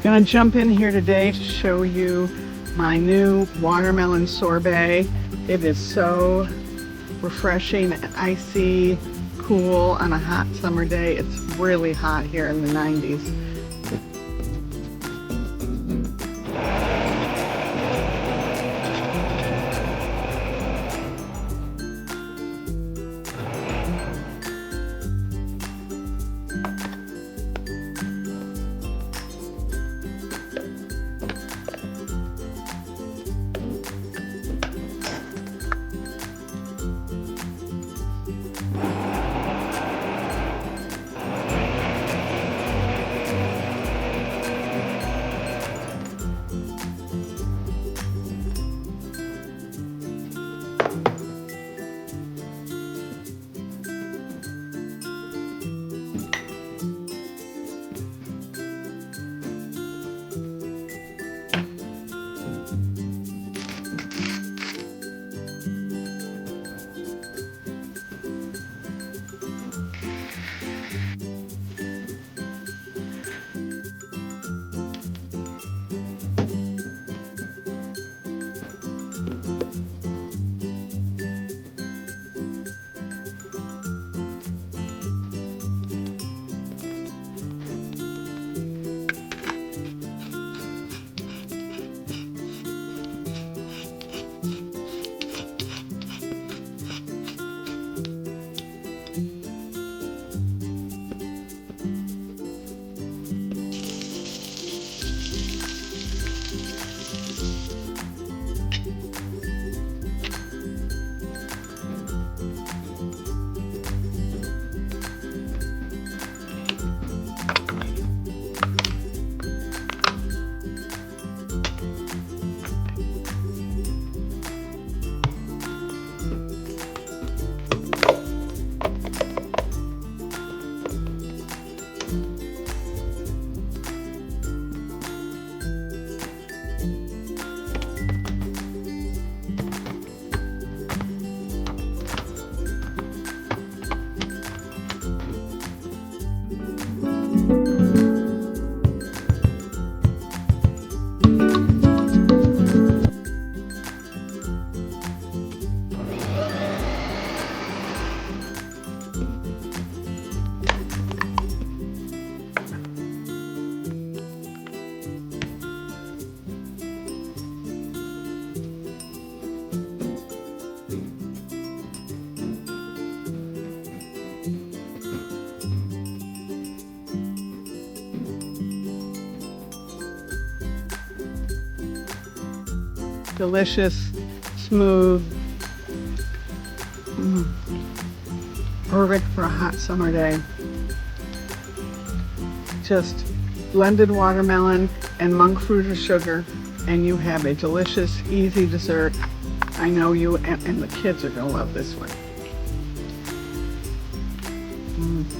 Gonna jump in here today to show you my new watermelon sorbet. It is so refreshing and icy, cool on a hot summer day. It's really hot here in the 90s. Delicious, smooth, perfect for a hot summer day. Just blended watermelon and monk fruit or sugar, and you have a delicious, easy dessert. I know you and the kids are gonna love this one.